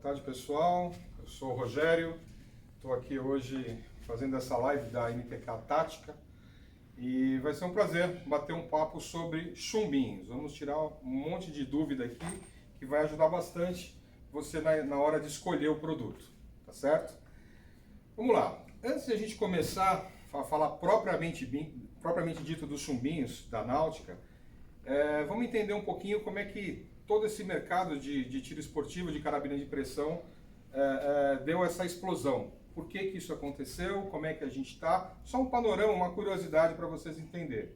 tarde, pessoal. Eu sou o Rogério, estou aqui hoje fazendo essa live da MTK Tática e vai ser um prazer bater um papo sobre chumbinhos. Vamos tirar um monte de dúvida aqui que vai ajudar bastante você na hora de escolher o produto, tá certo? Vamos lá. Antes de a gente começar a falar propriamente dito dos chumbinhos da náutica, vamos entender um pouquinho como é que todo esse mercado de tiro esportivo, de carabina de pressão, deu essa explosão. Por que isso aconteceu? Como é que a gente está? Só um panorama, uma curiosidade para vocês entenderem.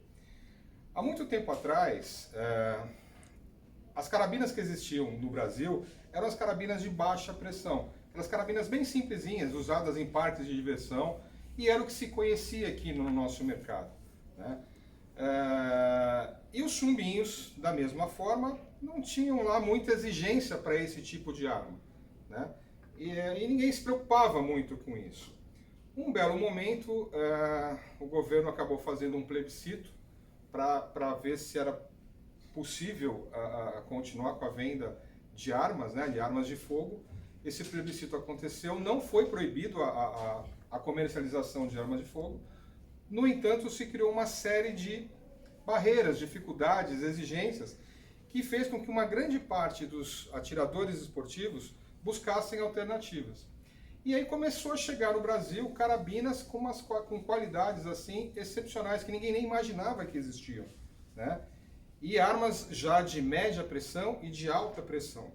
Há muito tempo atrás, as carabinas que existiam no Brasil eram as carabinas de baixa pressão. Aquelas carabinas bem simplesinhas, usadas em parques de diversão, e era o que se conhecia aqui no nosso mercado, né? E os chumbinhos, da mesma forma, não tinham lá muita exigência para esse tipo de arma, né? E ninguém se preocupava muito com isso. Um belo momento, o governo acabou fazendo um plebiscito para ver se era possível continuar com a venda de armas, né, de armas de fogo. Esse plebiscito aconteceu, não foi proibido a comercialização de armas de fogo. No entanto, se criou uma série de barreiras, dificuldades, exigências, que fez com que uma grande parte dos atiradores esportivos buscassem alternativas. E aí começou a chegar no Brasil carabinas com qualidades assim excepcionais, que ninguém nem imaginava que existiam, né? E armas já de média pressão e de alta pressão.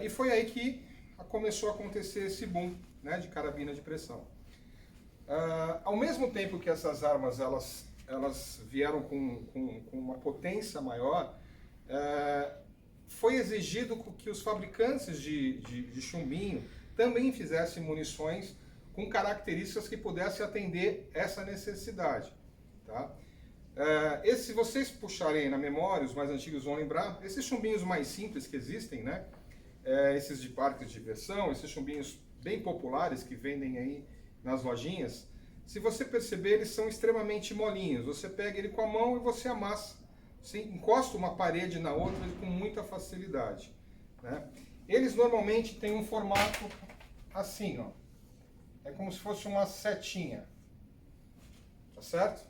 E foi aí que começou a acontecer esse boom, né, de carabina de pressão. Ao mesmo tempo que essas armas elas vieram com uma potência maior, foi exigido que os fabricantes de chumbinho também fizessem munições com características que pudessem atender essa necessidade, tá? Se vocês puxarem na memória, os mais antigos vão lembrar, esses chumbinhos mais simples que existem, né? Esses de parques de diversão, esses chumbinhos bem populares que vendem aí nas lojinhas, se você perceber, eles são extremamente molinhos. Você pega ele com a mão e você amassa. Você encosta uma parede na outra com muita facilidade, né? Eles normalmente têm um formato assim, ó. É como se fosse uma setinha, tá certo?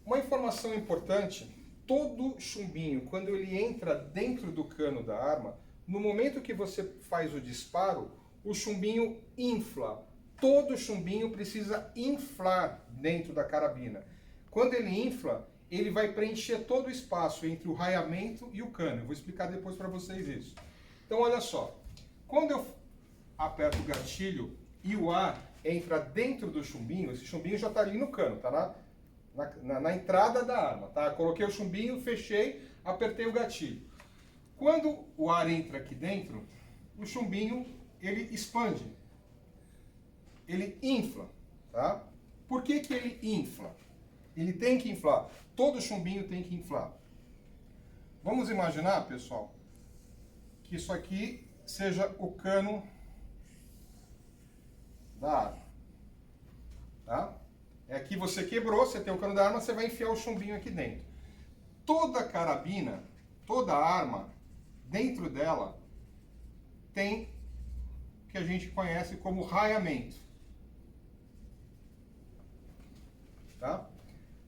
Uma informação importante: todo chumbinho, quando ele entra dentro do cano da arma, no momento que você faz o disparo, o chumbinho infla. Todo chumbinho precisa inflar dentro da carabina. Quando ele infla, ele vai preencher todo o espaço entre o raiamento e o cano. Eu vou explicar depois para vocês isso. Então, olha só. Quando eu aperto o gatilho e o ar entra dentro do chumbinho, esse chumbinho já está ali no cano, tá na entrada da arma, tá? Coloquei o chumbinho, fechei, apertei o gatilho. Quando o ar entra aqui dentro, o chumbinho, ele expande. Ele infla, tá? Por que ele infla? Ele tem que inflar. Todo chumbinho tem que inflar. Vamos imaginar, pessoal, que isso aqui seja o cano da arma, tá? Aqui você quebrou, você tem o cano da arma, você vai enfiar o chumbinho aqui dentro. Toda carabina, toda arma, dentro dela, tem o que a gente conhece como raiamento. Tá?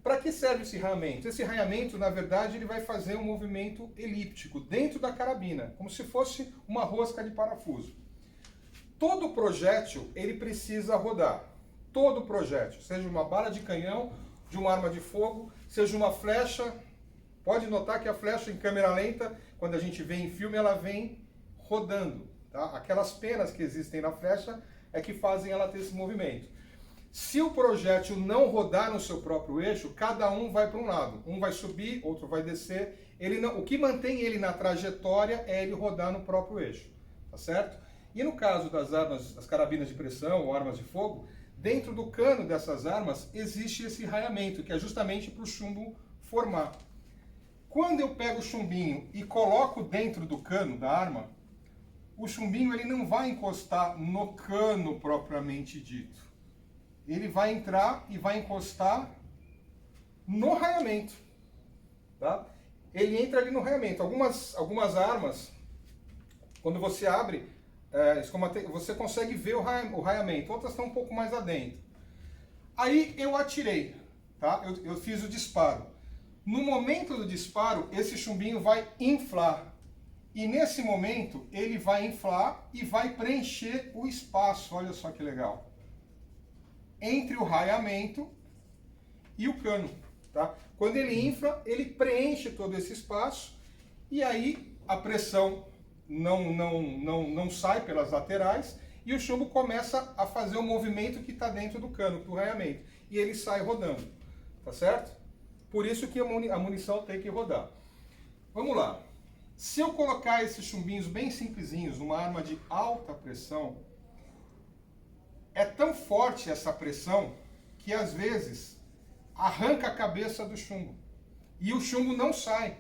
Para que serve esse raiamento? Esse raiamento, na verdade, ele vai fazer um movimento elíptico dentro da carabina, como se fosse uma rosca de parafuso. Todo projétil, ele precisa rodar. Todo projétil, seja uma bala de canhão, de uma arma de fogo, seja uma flecha. Pode notar que a flecha em câmera lenta, quando a gente vê em filme, ela vem rodando, tá? Aquelas penas que existem na flecha é que fazem ela ter esse movimento. Se o projétil não rodar no seu próprio eixo, cada um vai para um lado. Um vai subir, outro vai descer. O que mantém ele na trajetória é ele rodar no próprio eixo, tá certo? E no caso das armas, das carabinas de pressão ou armas de fogo, dentro do cano dessas armas existe esse raiamento, que é justamente para o chumbo formar. Quando eu pego o chumbinho e coloco dentro do cano da arma, o chumbinho ele não vai encostar no cano propriamente dito. Ele vai entrar e vai encostar no raiamento, tá? Ele entra ali no raiamento. Algumas armas Quando você abre, você consegue ver o raiamento. Outras estão um pouco mais adentro. Aí eu atirei, tá? Eu fiz o disparo. No momento do disparo, esse chumbinho vai inflar. E nesse momento, ele vai inflar e vai preencher o espaço. Olha só que legal. Entre o raiamento e o cano, tá? Quando ele infla, ele preenche todo esse espaço e aí a pressão não sai pelas laterais e o chumbo começa a fazer o movimento que está dentro do cano, do raiamento. E ele sai rodando, tá certo? Por isso que a munição tem que rodar. Vamos lá. Se eu colocar esses chumbinhos bem simplesinhos numa arma de alta pressão, é tão forte essa pressão que às vezes arranca a cabeça do chumbo. E o chumbo não sai.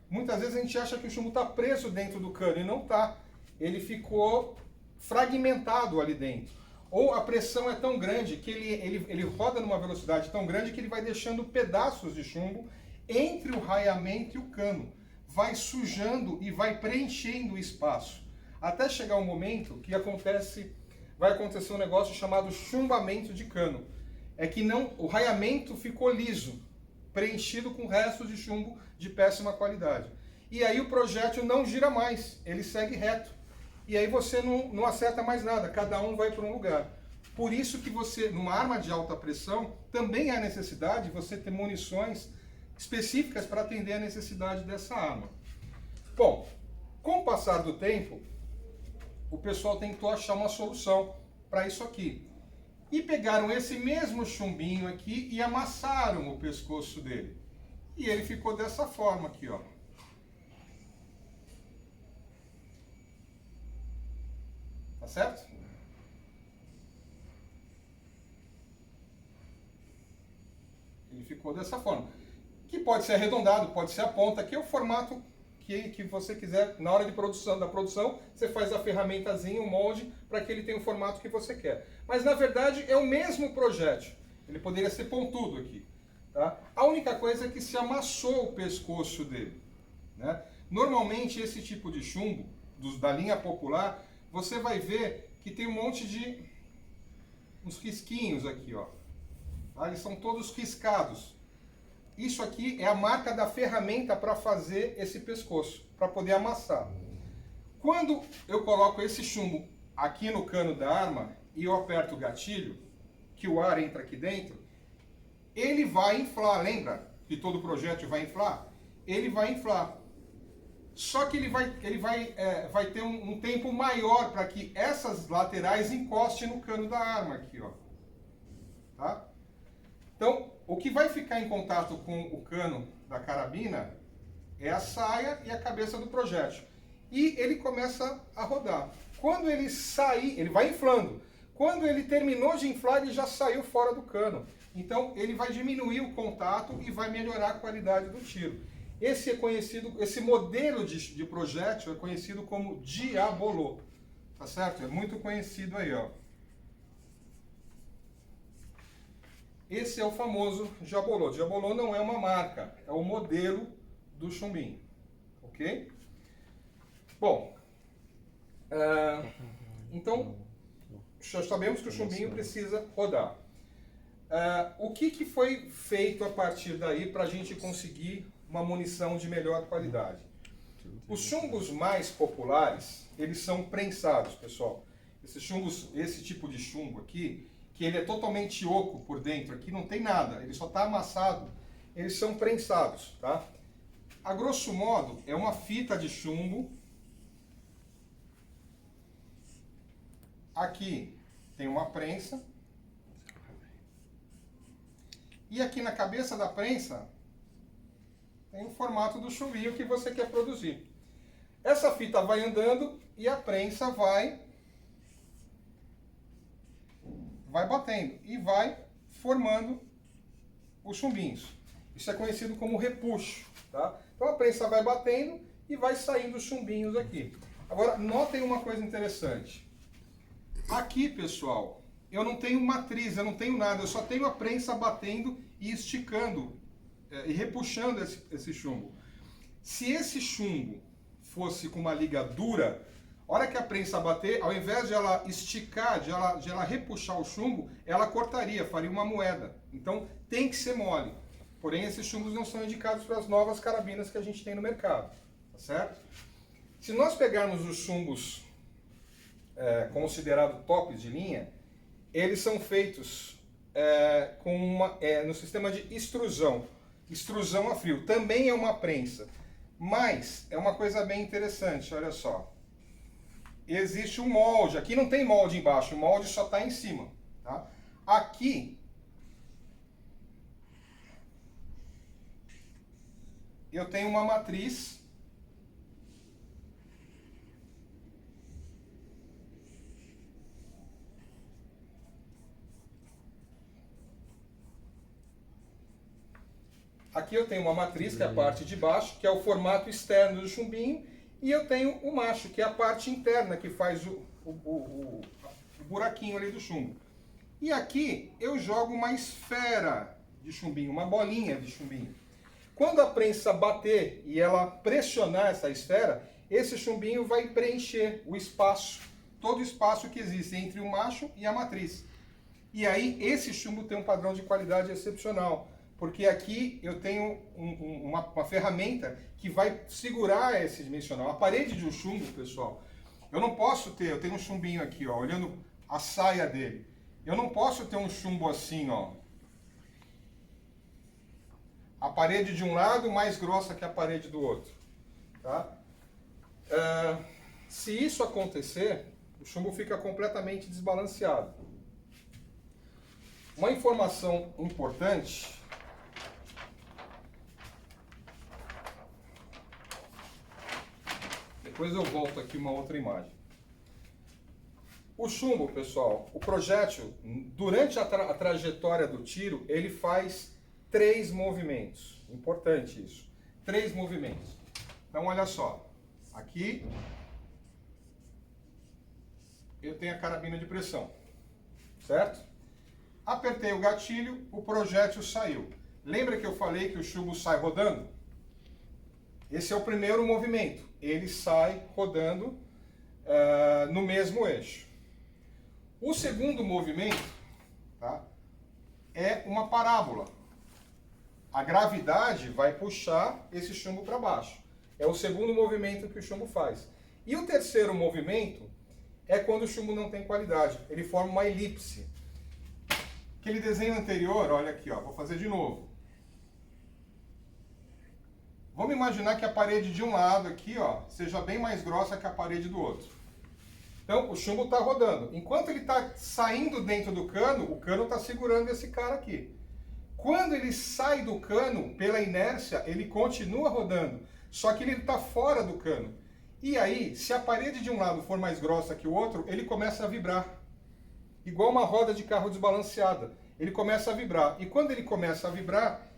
Muitas vezes a gente acha que o chumbo está preso dentro do cano e não está. Ele ficou fragmentado ali dentro. Ou a pressão é tão grande que ele roda numa velocidade tão grande que ele vai deixando pedaços de chumbo entre o raiamento e o cano. Vai sujando e vai preenchendo o espaço. Até chegar um momento que vai acontecer um negócio chamado chumbamento de cano. É que o raiamento ficou liso, preenchido com restos de chumbo de péssima qualidade. E aí o projétil não gira mais, ele segue reto. E aí você não acerta mais nada, cada um vai para um lugar. Por isso que você, numa arma de alta pressão, também há necessidade de você ter munições específicas para atender a necessidade dessa arma. Bom, com o passar do tempo, o pessoal tentou achar uma solução para isso aqui. E pegaram esse mesmo chumbinho aqui e amassaram o pescoço dele. E ele ficou dessa forma aqui, ó. Tá certo? Ele ficou dessa forma. Que pode ser arredondado, pode ser a ponta. Aqui é o formato que você quiser. Na hora da produção, você faz a ferramentazinha, o molde, para que ele tenha o formato que você quer. Mas na verdade é o mesmo projétil. Ele poderia ser pontudo aqui. Tá? A única coisa é que se amassou o pescoço dele. Né? Normalmente esse tipo de chumbo, da linha popular, você vai ver que tem um monte de uns risquinhos aqui, ó. Tá? Eles são todos riscados. Isso aqui é a marca da ferramenta para fazer esse pescoço, para poder amassar. Quando eu coloco esse chumbo aqui no cano da arma e eu aperto o gatilho, que o ar entra aqui dentro, ele vai inflar, lembra que todo projétil vai inflar? Ele vai inflar. Só que ele vai ter um tempo maior para que essas laterais encostem no cano da arma aqui, ó. Tá? Então, o que vai ficar em contato com o cano da carabina é a saia e a cabeça do projétil. E ele começa a rodar. Quando ele sair, ele vai inflando. Quando ele terminou de inflar, ele já saiu fora do cano. Então, ele vai diminuir o contato e vai melhorar a qualidade do tiro. Esse modelo de projétil é conhecido como Diabolô. Tá certo? É muito conhecido aí, ó. Esse é o famoso Diabolô. Diabolô não é uma marca, é o modelo do chumbinho. Ok? Bom, então, já sabemos que o chumbinho precisa rodar. O que foi feito a partir daí para a gente conseguir uma munição de melhor qualidade? Os chumbos mais populares, eles são prensados, pessoal. Esse tipo de chumbo aqui, que ele é totalmente oco por dentro, aqui não tem nada, ele só está amassado, eles são prensados, tá? A grosso modo, é uma fita de chumbo. Aqui tem uma prensa. E aqui na cabeça da prensa tem o formato do chumbinho que você quer produzir. Essa fita vai andando e a prensa vai batendo e vai formando os chumbinhos. Isso é conhecido como repuxo, tá? Então a prensa vai batendo e vai saindo os chumbinhos aqui. Agora, notem uma coisa interessante. Aqui, pessoal, eu não tenho matriz, eu não tenho nada, eu só tenho a prensa batendo e esticando e repuxando esse chumbo. Se esse chumbo fosse com uma liga dura, A hora que a prensa bater, ao invés de ela esticar, de ela repuxar o chumbo, ela cortaria, faria uma moeda. Então tem que ser mole. Porém, esses chumbos não são indicados para as novas carabinas que a gente tem no mercado, tá certo? Se nós pegarmos os chumbos considerados tops de linha, eles são feitos no sistema de extrusão a frio. Também é uma prensa, mas é uma coisa bem interessante, olha só. Existe um molde, aqui não tem molde embaixo, o molde só está em cima. Tá? Aqui, eu tenho uma matriz que é a parte de baixo, que é o formato externo do chumbinho, e eu tenho o macho, que é a parte interna, que faz o buraquinho ali do chumbo. E aqui eu jogo uma esfera de chumbinho, uma bolinha de chumbinho. Quando a prensa bater e ela pressionar essa esfera, esse chumbinho vai preencher o espaço, todo o espaço que existe entre o macho e a matriz. E aí esse chumbo tem um padrão de qualidade excepcional, porque aqui eu tenho uma ferramenta que vai segurar esse dimensional. A parede de um chumbo, pessoal, eu tenho um chumbinho aqui, ó, olhando a saia dele. Eu não posso ter um chumbo assim, ó. A parede de um lado mais grossa que a parede do outro. Tá? Se isso acontecer, o chumbo fica completamente desbalanceado. Uma informação importante... Depois eu volto aqui uma outra imagem. O chumbo, pessoal, o projétil, durante a trajetória do tiro, ele faz 3 movimentos. Importante isso. 3 movimentos. Então, olha só. Aqui, eu tenho a carabina de pressão. Certo? Apertei o gatilho, o projétil saiu. Lembra que eu falei que o chumbo sai rodando? Esse é o primeiro movimento. Ele sai rodando no mesmo eixo. O segundo movimento, tá, é uma parábola. A gravidade vai puxar esse chumbo para baixo. É o segundo movimento que o chumbo faz. E o terceiro movimento é quando o chumbo não tem qualidade. Ele forma uma elipse. Aquele desenho anterior, olha aqui, ó, vou fazer de novo. Vamos imaginar que a parede de um lado aqui, ó, seja bem mais grossa que a parede do outro. Então, o chumbo está rodando. Enquanto ele está saindo dentro do cano, o cano está segurando esse cara aqui. Quando ele sai do cano, pela inércia, ele continua rodando. Só que ele está fora do cano. E aí, se a parede de um lado for mais grossa que o outro, ele começa a vibrar. Igual uma roda de carro desbalanceada. Ele começa a vibrar. E quando ele começa a vibrar,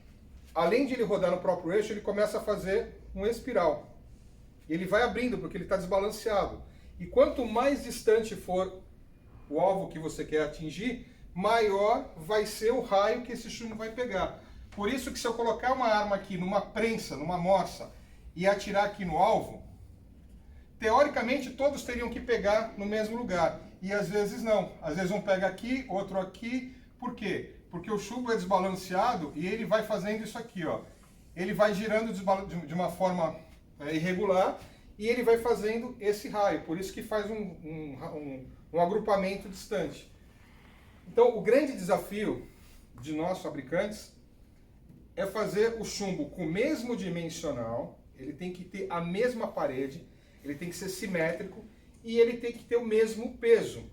além de ele rodar no próprio eixo, ele começa a fazer um espiral. Ele vai abrindo, porque ele está desbalanceado. E quanto mais distante for o alvo que você quer atingir, maior vai ser o raio que esse chumbo vai pegar. Por isso que se eu colocar uma arma aqui numa prensa, numa morsa, e atirar aqui no alvo, teoricamente todos teriam que pegar no mesmo lugar. E às vezes não. Às vezes um pega aqui, outro aqui. Por quê? Porque o chumbo é desbalanceado e ele vai fazendo isso aqui, ó. Ele vai girando de uma forma irregular e ele vai fazendo esse raio. Por isso que faz um agrupamento distante. Então, o grande desafio de nós fabricantes é fazer o chumbo com o mesmo dimensional, ele tem que ter a mesma parede, ele tem que ser simétrico e ele tem que ter o mesmo peso.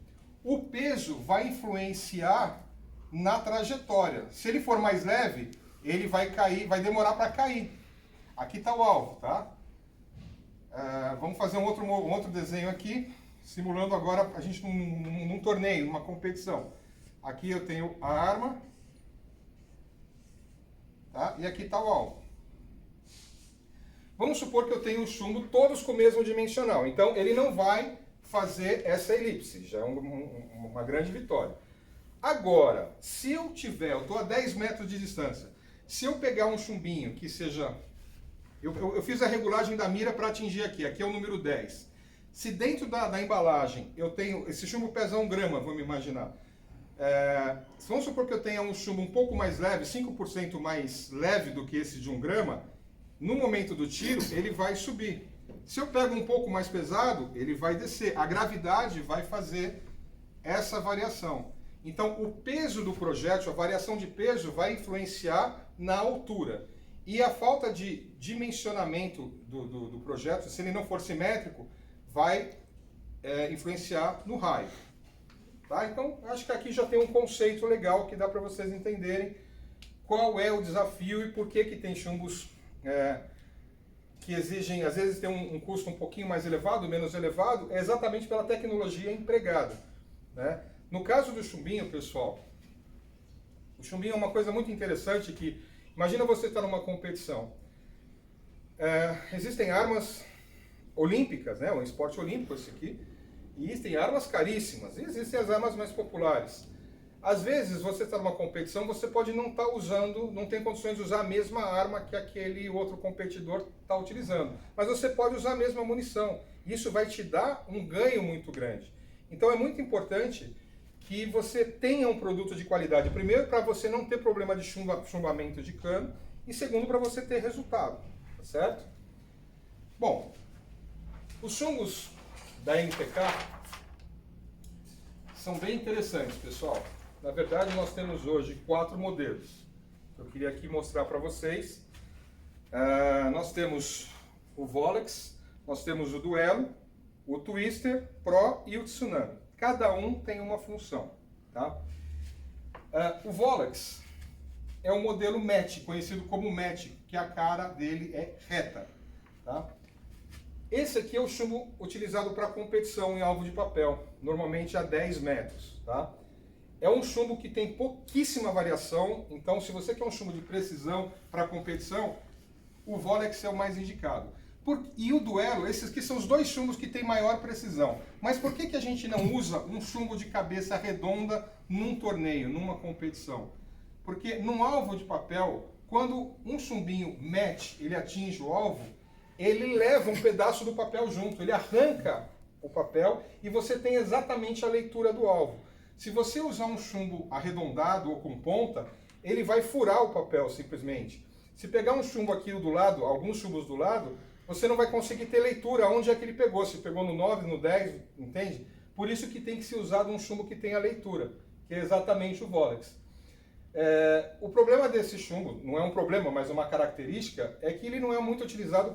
O peso vai influenciar na trajetória. Se ele for mais leve, ele vai cair, vai demorar para cair. Aqui está o alvo, tá? Vamos fazer um outro desenho aqui, simulando agora a gente num torneio, numa competição. Aqui eu tenho a arma, tá? E aqui está o alvo. Vamos supor que eu tenho o chumbo todos com o mesmo dimensional. Então ele não vai fazer essa elipse, já é uma grande vitória. Agora, se eu estou a 10 metros de distância, se eu pegar um chumbinho que seja... Eu fiz a regulagem da mira para atingir aqui é o número 10. Se dentro da embalagem eu tenho, esse chumbo pesa 1 grama, vamos imaginar. Vamos supor que eu tenha um chumbo um pouco mais leve, 5% mais leve do que esse de 1 grama, no momento do tiro ele vai subir. Se eu pego um pouco mais pesado, ele vai descer. A gravidade vai fazer essa variação. Então o peso do projétil, a variação de peso vai influenciar na altura. E a falta de dimensionamento do projétil, se ele não for simétrico, vai influenciar no raio. Tá? Então, acho que aqui já tem um conceito legal que dá para vocês entenderem qual é o desafio e por que tem chumbos que exigem, às vezes tem um custo um pouquinho mais elevado, menos elevado, é exatamente pela tecnologia empregada. Né? No caso do chumbinho, pessoal, o chumbinho é uma coisa muito interessante que, imagina você estar numa competição. Existem armas olímpicas, né? Um esporte olímpico esse aqui, e existem armas caríssimas, e existem as armas mais populares. Às vezes você está numa competição, você pode não estar usando, não tem condições de usar a mesma arma que aquele outro competidor está utilizando, mas você pode usar a mesma munição. Isso vai te dar um ganho muito grande. Então é muito importante que você tenha um produto de qualidade. Primeiro, para você não ter problema de chumbamento de cano, e segundo, para você ter resultado, tá certo? Bom, os chumbos da NTK são bem interessantes, pessoal. Na verdade, nós temos hoje 4 modelos. Eu queria aqui mostrar para vocês. Nós temos o Volex, nós temos o Duelo, o Twister Pro e o Tsunami. Cada um tem uma função. Tá? O Volex é o modelo match, conhecido como match, que a cara dele é reta. Tá? Esse aqui é o chumbo utilizado para competição em alvo de papel, normalmente a 10 metros. Tá? É um chumbo que tem pouquíssima variação, então se você quer um chumbo de precisão para competição, o Volex é o mais indicado. E o Duelo, esses aqui são os 2 chumbos que têm maior precisão. Mas por que a gente não usa um chumbo de cabeça redonda num torneio, numa competição? Porque num alvo de papel, quando um chumbinho match, ele atinge o alvo, ele leva um pedaço do papel junto, ele arranca o papel e você tem exatamente a leitura do alvo. Se você usar um chumbo arredondado ou com ponta, ele vai furar o papel simplesmente. Se pegar um chumbo aqui do lado, alguns chumbos do lado, você não vai conseguir ter leitura onde é que ele pegou, se pegou no 9, no 10, entende? Por isso que tem que ser usado um chumbo que tenha leitura, que é exatamente o Volex. O problema desse chumbo, não é um problema, mas uma característica, é que ele não é muito utilizado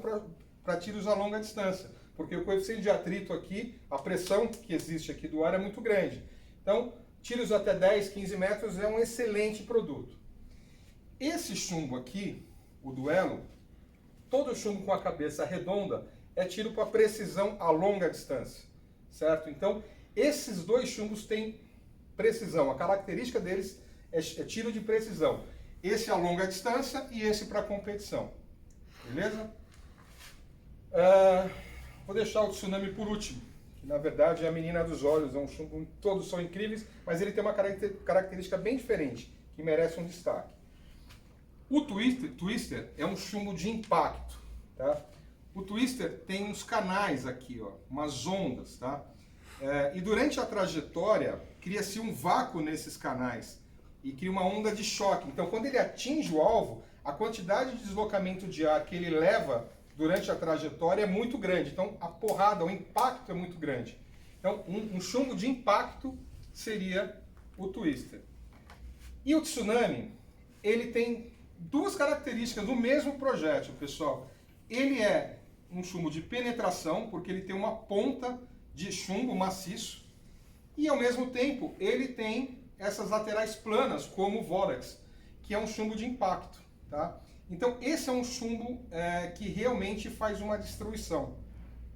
para tiros a longa distância, porque o coeficiente de atrito aqui, a pressão que existe aqui do ar é muito grande. Então, tiros até 10, 15 metros é um excelente produto. Esse chumbo aqui, o Duelo, todo chumbo com a cabeça redonda é tiro para precisão a longa distância, certo? Então, esses 2 chumbos têm precisão, a característica deles é tiro de precisão. Esse a longa distância e esse para competição, beleza? Vou deixar o Tsunami por último, que na verdade é a menina dos olhos, é um chumbo, todos são incríveis, mas ele tem uma característica bem diferente, que merece um destaque. O Twister é um chumbo de impacto, tá? O Twister tem uns canais aqui, ó, umas ondas, tá? E durante a trajetória, cria-se um vácuo nesses canais e cria uma onda de choque. Então, quando ele atinge o alvo, a quantidade de deslocamento de ar que ele leva durante a trajetória é muito grande. Então, a porrada, o impacto é muito grande. Então, um chumbo de impacto seria o Twister. E o Tsunami, ele tem 2 características do mesmo projétil, pessoal. Ele é um chumbo de penetração, porque ele tem uma ponta de chumbo maciço, e ao mesmo tempo ele tem essas laterais planas, como o Volex, que é um chumbo de impacto. Tá? Então esse é um chumbo que realmente faz uma destruição.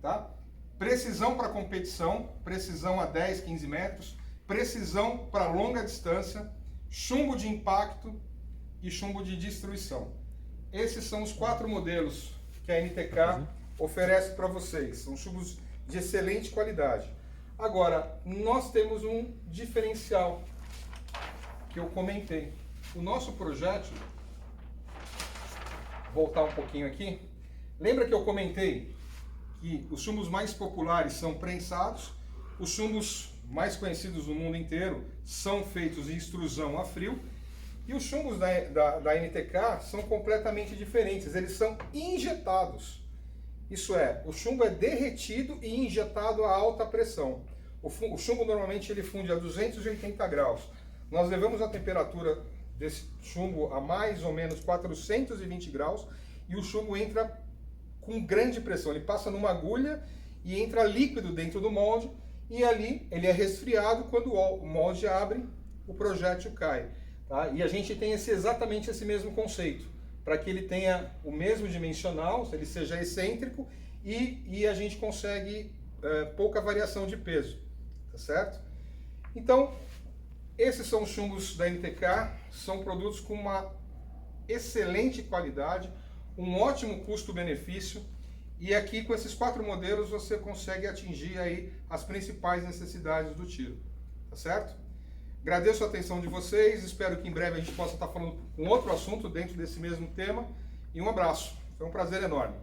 Tá? Precisão para competição, precisão a 10, 15 metros, precisão para longa distância, chumbo de impacto e chumbo de destruição. Esses são os 4 modelos que a NTK oferece para vocês. São chumbos de excelente qualidade. Agora, nós temos um diferencial que eu comentei. O nosso projétil, voltar um pouquinho aqui, lembra que eu comentei que os chumbos mais populares são prensados, os chumbos mais conhecidos no mundo inteiro são feitos em extrusão a frio, e os chumbos da NTK são completamente diferentes, eles são injetados. Isso é, o chumbo é derretido e injetado a alta pressão. O chumbo normalmente ele funde a 280 graus. Nós levamos a temperatura desse chumbo a mais ou menos 420 graus e o chumbo entra com grande pressão. Ele passa numa agulha e entra líquido dentro do molde e ali ele é resfriado. Quando o molde abre, o projétil cai. Tá? E a gente tem exatamente esse mesmo conceito, para que ele tenha o mesmo dimensional, ele seja excêntrico e a gente consegue pouca variação de peso, tá certo? Então, esses são os chumbos da NTK, são produtos com uma excelente qualidade, um ótimo custo-benefício, e aqui com esses 4 modelos você consegue atingir aí as principais necessidades do tiro, tá certo? Agradeço a atenção de vocês, espero que em breve a gente possa estar falando com outro assunto dentro desse mesmo tema, e um abraço, foi um prazer enorme.